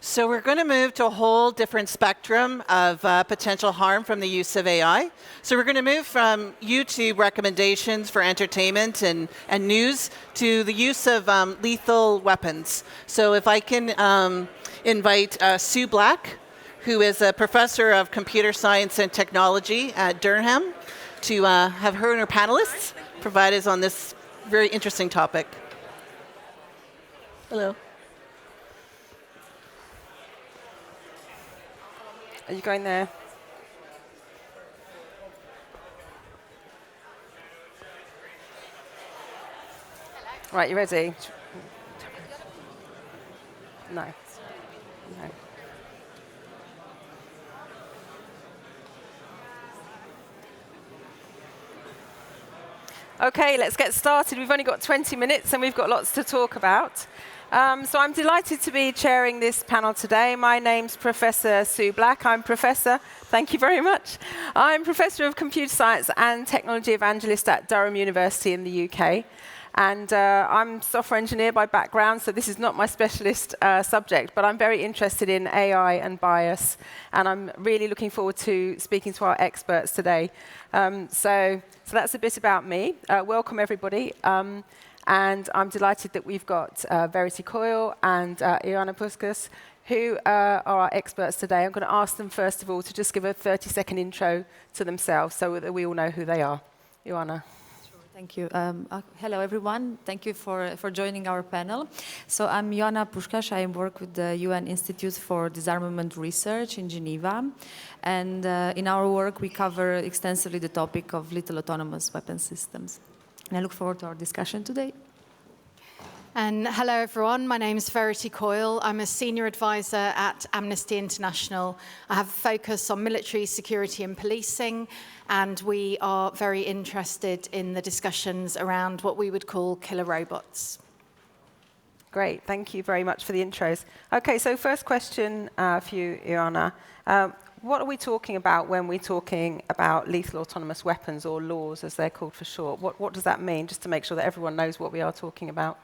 So we're going to move to a whole different spectrum of potential harm from the use of AI. So we're going to move from YouTube recommendations for entertainment and news to the use of lethal weapons. So if I can invite Sue Black, who is a professor of computer science and technology at Durham, to have her and her panelists provide us on this very interesting topic. Hello. Are you going there? Right, you ready? No. No. Okay, let's get started. We've only got 20 minutes and we've got lots to talk about. So I'm delighted to be chairing this panel today. My name's Professor Sue Black. I'm Professor, thank you very much. I'm Professor of Computer Science and Technology Evangelist at Durham University in the UK. And I'm a software engineer by background, so this is not my specialist subject, but I'm very interested in AI and bias, and I'm really looking forward to speaking to our experts today. So that's a bit about me. Welcome, everybody. And I'm delighted that we've got Verity Coyle and Ioana Puskas, who are our experts today. I'm going to ask them, first of all, to just give a 30-second intro to themselves so that we all know who they are. Ioana. Thank you. Hello, everyone. Thank you for joining our panel. So I'm Ioana Puskas. I work with the UN Institute for Disarmament Research in Geneva. And in our work, we cover extensively the topic of lethal autonomous weapon systems. And I look forward to our discussion today. And hello, everyone. My name is Verity Coyle. I'm a senior advisor at Amnesty International. I have a focus on military security and policing, and we are very interested in the discussions around what we would call killer robots. Great. Thank you very much for the intros. OK, so first question for you, Ioana. What are we talking about when we're talking about lethal autonomous weapons, or laws, as they're called for short? What does that mean, just to make sure that everyone knows what we are talking about?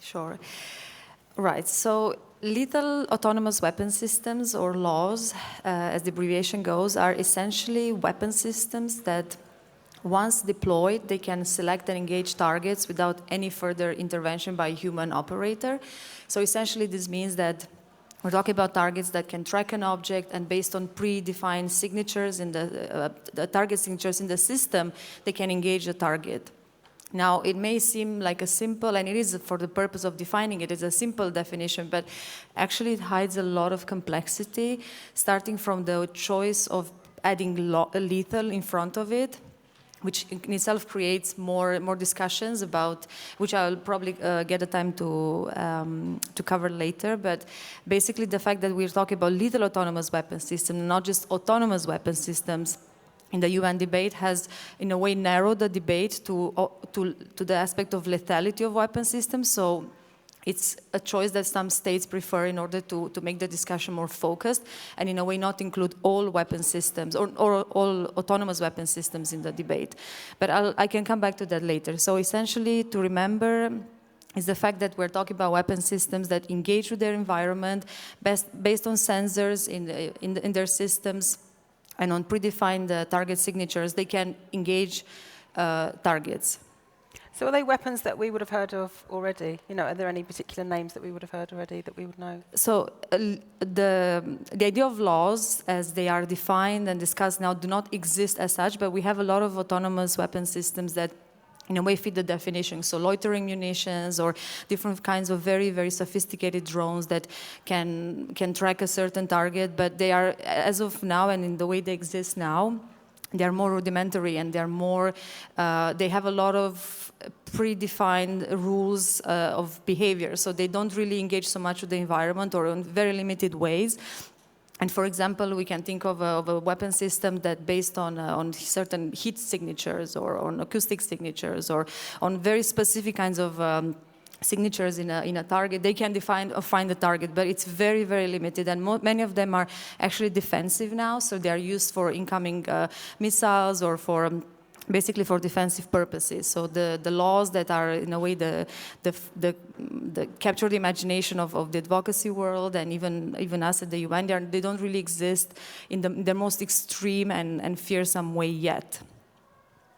Sure. Right. So lethal autonomous weapon systems, or laws, as the abbreviation goes, are essentially weapon systems that, once deployed, they can select and engage targets without any further intervention by a human operator. So essentially, this means that we're talking about targets that can track an object, and based on predefined signatures in the target signatures in the system, they can engage the target. Now, it may seem like a simple, and it is for the purpose of defining it, it's a simple definition, but actually it hides a lot of complexity, starting from the choice of adding lethal in front of it, which in itself creates more discussions about, which I'll probably get a time to cover later. But basically, the fact that we're talking about lethal autonomous weapon systems, not just autonomous weapon systems, in the UN debate has, in a way, narrowed the debate to the aspect of lethality of weapon systems. So it's a choice that some states prefer in order to make the discussion more focused, and in a way not include all weapon systems or all autonomous weapon systems in the debate. But I can come back to that later. So essentially, to remember is the fact that we're talking about weapon systems that engage with their environment based on sensors in their systems, and on predefined target signatures, they can engage targets. So are they weapons that we would have heard of already? You know, are there any particular names that we would have heard already that we would know? So the idea of laws, as they are defined and discussed now, do not exist as such, but we have a lot of autonomous weapon systems that in a way fit the definition. So loitering munitions, or different kinds of very, very sophisticated drones that can track a certain target, but they are, as of now and in the way they exist now, they are more rudimentary, and they have a lot of predefined rules of behavior. So they don't really engage so much with the environment, or in very limited ways. And for example, we can think of a weapon system that based on certain heat signatures, or on acoustic signatures, or on very specific kinds of signatures in a target, they can find the target, but it's very, very limited, and many of them are actually defensive now, so they are used for incoming missiles, or for basically for defensive purposes. So the laws that are in a way the capture the imagination of the advocacy world and even us at the UN, they don't really exist in the most extreme and fearsome way yet.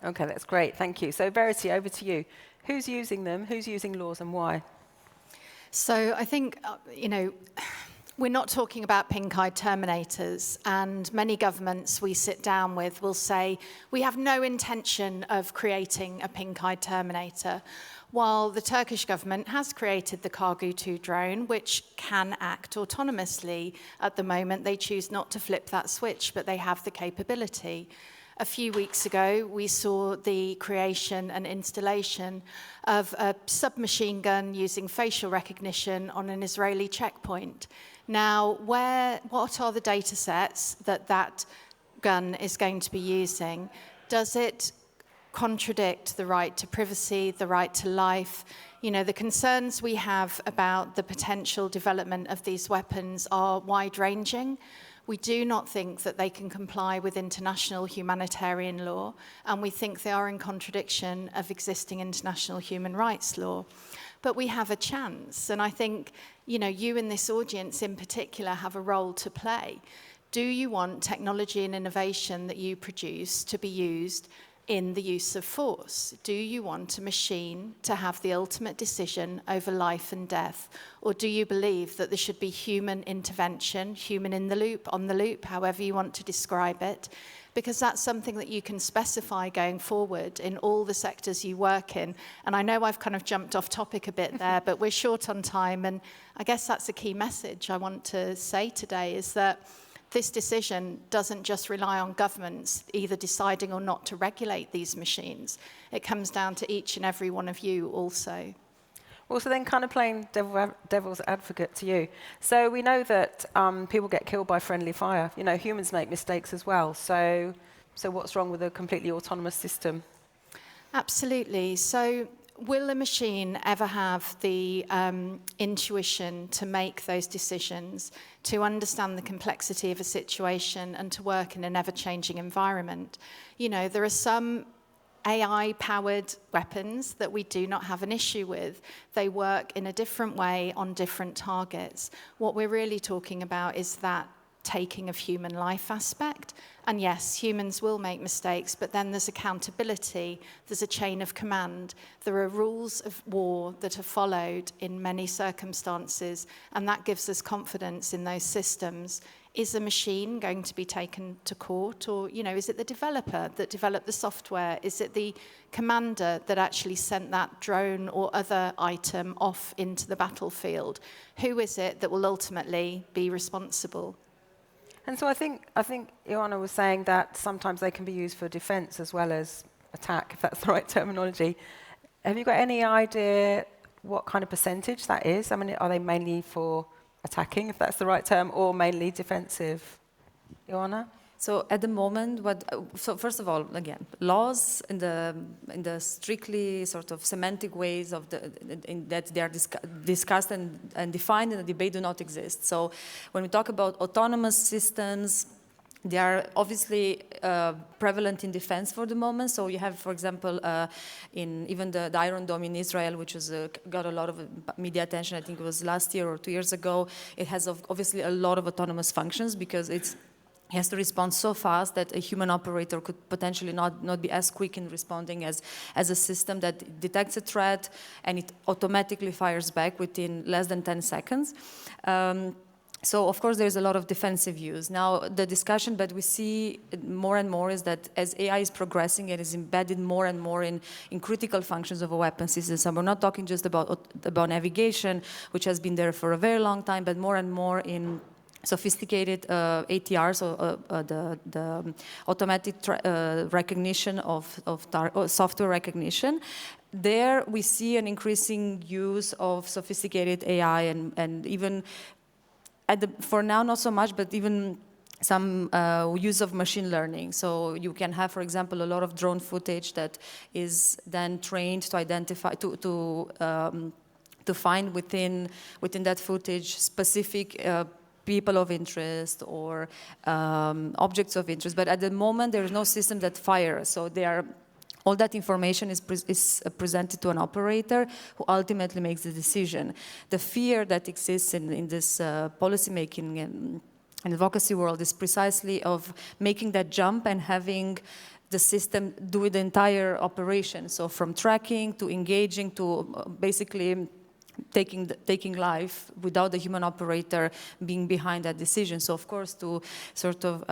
Okay, that's great. Thank you. So Verity, over to you. Who's using them? Who's using laws and why? So I think, we're not talking about pink-eyed terminators, and many governments we sit down with will say, we have no intention of creating a pink-eyed terminator, while the Turkish government has created the Kargu-2 drone, which can act autonomously. At the moment, they choose not to flip that switch, but they have the capability. A few weeks ago, we saw the creation and installation of a submachine gun using facial recognition on an Israeli checkpoint. Now, what are the data sets that gun is going to be using? Does it contradict the right to privacy, the right to life? The concerns we have about the potential development of these weapons are wide-ranging. We do not think that they can comply with international humanitarian law, and we think they are in contradiction of existing international human rights law. But we have a chance, and I think, you in this audience in particular have a role to play. Do you want technology and innovation that you produce to be used in the use of force? Do you want a machine to have the ultimate decision over life and death? Or do you believe that there should be human intervention, human in the loop, on the loop, however you want to describe it? Because that's something that you can specify going forward in all the sectors you work in. And I know I've kind of jumped off topic a bit there, but we're short on time. And I guess that's a key message I want to say today, is that this decision doesn't just rely on governments either deciding or not to regulate these machines. It comes down to each and every one of you also. Well, so then kind of playing devil's advocate to you. So we know that people get killed by friendly fire. Humans make mistakes as well. So what's wrong with a completely autonomous system? Absolutely. So will a machine ever have the intuition to make those decisions, to understand the complexity of a situation and to work in an ever-changing environment? There are some AI-powered weapons that we do not have an issue with. They work in a different way on different targets. What we're really talking about is that taking of human life aspect. And yes, humans will make mistakes, but then there's accountability, there's a chain of command, there are rules of war that are followed in many circumstances, and that gives us confidence in those systems. Is a machine going to be taken to court? Or, is it the developer that developed the software? Is it the commander that actually sent that drone or other item off into the battlefield? Who is it that will ultimately be responsible? And so I think Ioana was saying that sometimes they can be used for defense as well as attack, if that's the right terminology. Have you got any idea what kind of percentage that is? I mean, are they mainly for attacking, if that's the right term, or mainly defensive? Ioana? So at the moment, so first of all, again, laws in the strictly sort of semantic ways that they are discussed and defined in the debate do not exist. So when we talk about autonomous systems, they are obviously prevalent in defense for the moment. So you have, for example, in even the Iron Dome in Israel, which was got a lot of media attention. I think it was last year or 2 years ago. It has obviously a lot of autonomous functions because it has to respond so fast that a human operator could potentially not be as quick in responding as a system that detects a threat and it automatically fires back within less than 10 seconds. So, of course, there's a lot of defensive use. Now, the discussion that we see more and more is that as AI is progressing, it is embedded more and more in critical functions of a weapon system. So we're not talking just about navigation, which has been there for a very long time, but more and more in sophisticated ATR, so the automatic recognition of software recognition. There we see an increasing use of sophisticated AI and even for now not so much, but even some use of machine learning. So you can have, for example, a lot of drone footage that is then trained to identify to find within that footage specific people of interest or objects of interest. But at the moment, there is no system that fires. So they are all that information is presented to an operator who ultimately makes the decision. The fear that exists in this policymaking and advocacy world is precisely of making that jump and having the system do the entire operation. So from tracking to engaging to basically taking life without the human operator being behind that decision. So of course, to sort of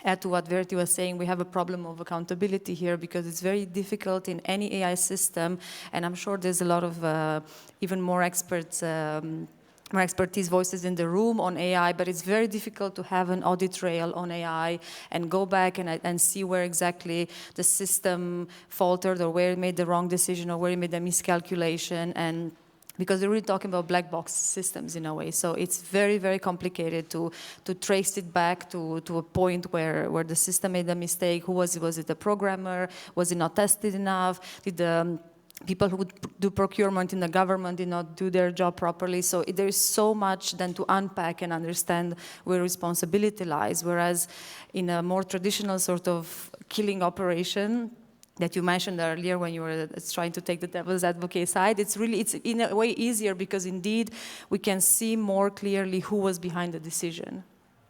add to what Verity was saying, we have a problem of accountability here because it's very difficult in any AI system, and I'm sure there's a lot of even more experts, more expertise voices in the room on AI, but it's very difficult to have an audit trail on AI and go back and see where exactly the system faltered or where it made the wrong decision or where it made a miscalculation, and because they're really talking about black box systems in a way. So it's very, very complicated to trace it back to a point where the system made a mistake. Who was it? Was it the programmer? Was it not tested enough? Did the people who would do procurement in the government did not do their job properly? So there is so much then to unpack and understand where responsibility lies. Whereas in a more traditional sort of killing operation, that you mentioned earlier when you were trying to take the devil's advocate side, it's in a way easier because indeed we can see more clearly who was behind the decision.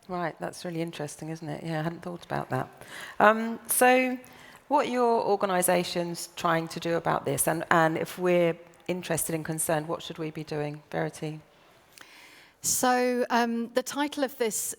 Right, that's really interesting, isn't it? Yeah, I hadn't thought about that. So what are your organisations trying to do about this? And if we're interested and concerned, what should we be doing? Verity? So the title of this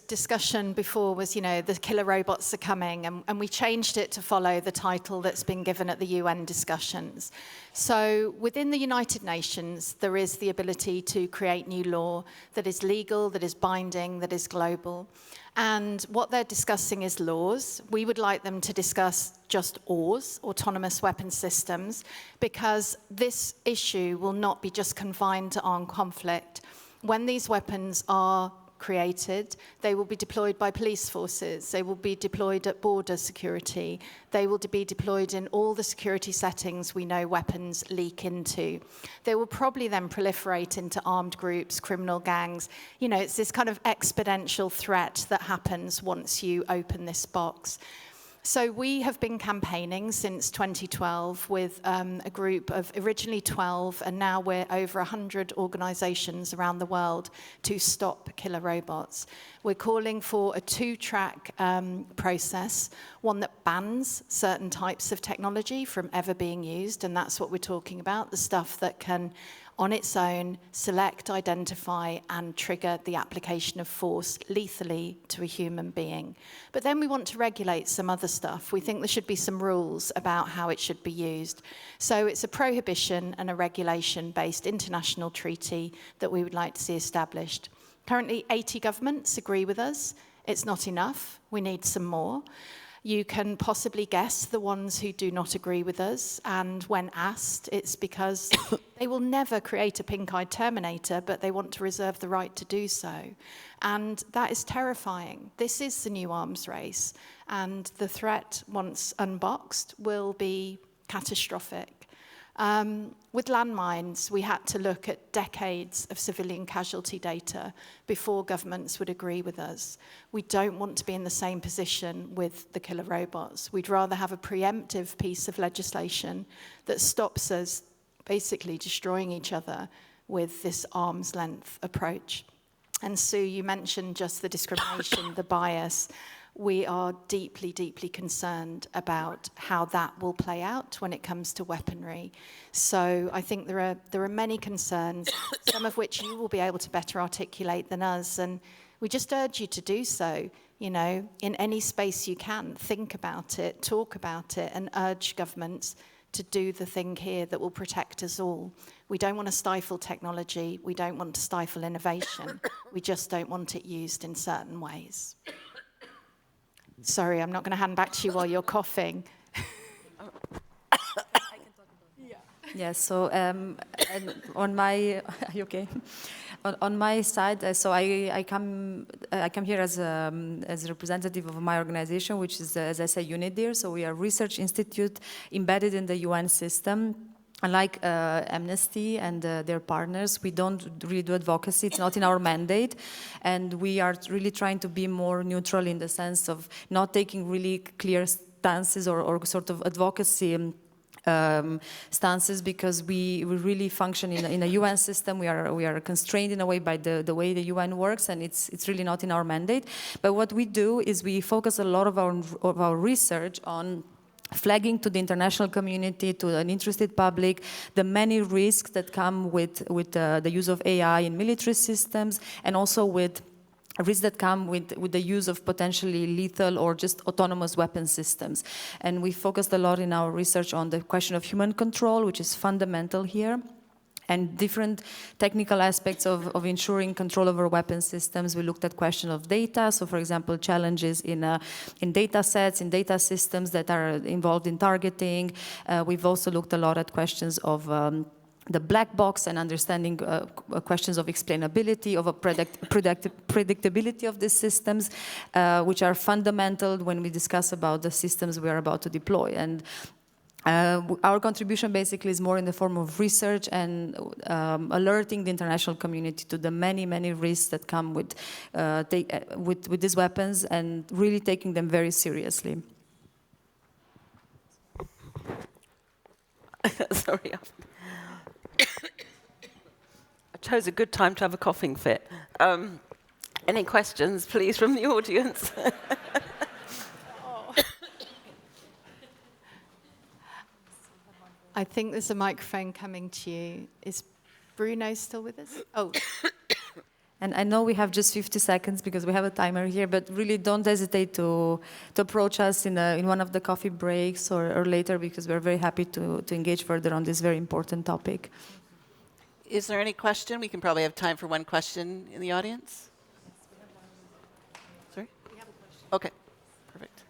discussion before was, the killer robots are coming, and we changed it to follow the title that's been given at the UN discussions. So within the United Nations, there is the ability to create new law that is legal, that is binding, that is global. And what they're discussing is laws. We would like them to discuss just AWS, autonomous weapon systems, because this issue will not be just confined to armed conflict. When these weapons are created, they will be deployed by police forces, they will be deployed at border security, they will be deployed in all the security settings we know weapons leak into. They will probably then proliferate into armed groups, criminal gangs. It's this kind of exponential threat that happens once you open this box. So we have been campaigning since 2012 with a group of originally 12, and now we're over 100 organisations around the world to stop killer robots. We're calling for a two-track process, one that bans certain types of technology from ever being used, and that's what we're talking about, the stuff that can on its own, select, identify, and trigger the application of force lethally to a human being. But then we want to regulate some other stuff. We think there should be some rules about how it should be used. So it's a prohibition and a regulation-based international treaty that we would like to see established. Currently, 80 governments agree with us. It's not enough. We need some more. You can possibly guess the ones who do not agree with us, and when asked, it's because they will never create a pink-eyed Terminator, but they want to reserve the right to do so. And that is terrifying. This is the new arms race, and the threat, once unboxed, will be catastrophic. With landmines, we had to look at decades of civilian casualty data before governments would agree with us. We don't want to be in the same position with the killer robots. We'd rather have a preemptive piece of legislation that stops us basically destroying each other with this arm's length approach. And Sue, you mentioned just the discrimination, the bias. We are deeply, deeply concerned about how that will play out when it comes to weaponry. So I think there are many concerns, some of which you will be able to better articulate than us. And we just urge you to do so, in any space you can. Think about it, talk about it, and urge governments to do the thing here that will protect us all. We don't want to stifle technology. We don't want to stifle innovation. We just don't want it used in certain ways. Sorry, I'm not going to hand back to you while you're coughing. Yeah, so on my, are you okay? On my side, so I come here as a representative of my organization, which is, as I say, UNIDIR. So we are a research institute embedded in the UN system. Unlike Amnesty and their partners, we don't really do advocacy. It's not in our mandate. And we are really trying to be more neutral in the sense of not taking really clear stances or sort of advocacy stances, because we really function in a UN system. We are constrained in a way by the way the UN works, and it's really not in our mandate. But what we do is we focus a lot of our research on flagging to the international community, to an interested public, the many risks that come with the use of AI in military systems, and also with risks that come with the use of potentially lethal or just autonomous weapon systems. And we focused a lot in our research on the question of human control, which is fundamental here, and different technical aspects of ensuring control over weapon systems. We looked at question of data, so for example, challenges in data sets, in data systems that are involved in targeting. We've also looked a lot at questions of the black box and understanding questions of explainability, of a predictability of these systems, which are fundamental when we discuss about the systems we are about to deploy. And our contribution basically is more in the form of research and alerting the international community to the many, many risks that come with these weapons, and really taking them very seriously. Sorry. I chose a good time to have a coughing fit. Any questions, please, from the audience? I think there's a microphone coming to you. Is Bruno still with us? Oh. And I know we have just 50 seconds because we have a timer here, but really don't hesitate to approach us in one of the coffee breaks or later, because we're very happy to engage further on this very important topic. Is there any question? We can probably have time for one question in the audience. Sorry? We have a question. Okay, perfect.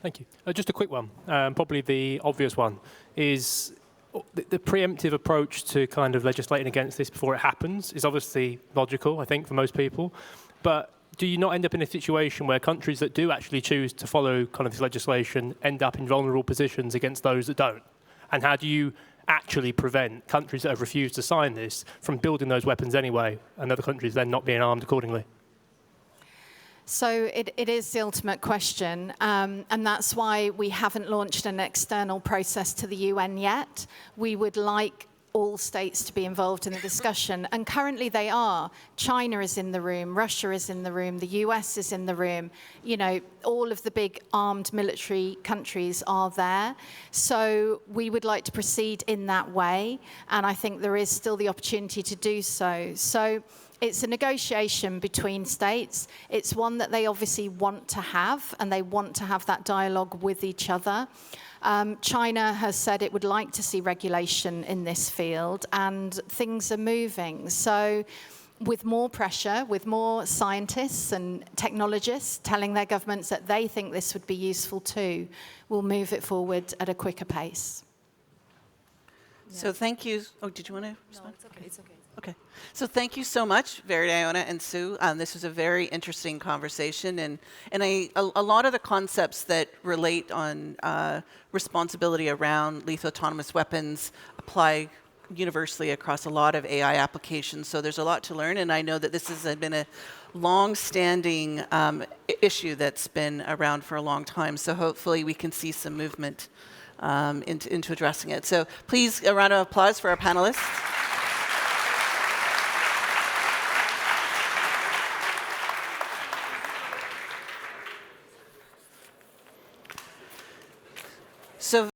Thank you. Just a quick one, probably the obvious one, is the preemptive approach to kind of legislating against this before it happens is obviously logical, I think, for most people. But do you not end up in a situation where countries that do actually choose to follow kind of this legislation end up in vulnerable positions against those that don't? And how do you actually prevent countries that have refused to sign this from building those weapons anyway, and other countries then not being armed accordingly? So it is the ultimate question, and that's why we haven't launched an external process to the UN yet. We would like all states to be involved in the discussion, and currently they are. China is in the room, Russia is in the room, the US is in the room. You know, all of the big armed military countries are there. So we would like to proceed in that way, and I think there is still the opportunity to do so. So it's a negotiation between states. It's one that they obviously want to have, and they want to have that dialogue with each other. China has said it would like to see regulation in this field, and things are moving. So with more pressure, with more scientists and technologists telling their governments that they think this would be useful too, we'll move it forward at a quicker pace. So thank you. Oh, did you want to respond? No, it's okay. It's okay. Okay. So thank you so much, Veridiana and Sue. This was a very interesting conversation, and a lot of the concepts that relate on responsibility around lethal autonomous weapons apply universally across a lot of AI applications. So there's a lot to learn, and I know that this has been a long-standing issue that's been around for a long time. So hopefully we can see some movement into addressing it. So please, a round of applause for our panelists.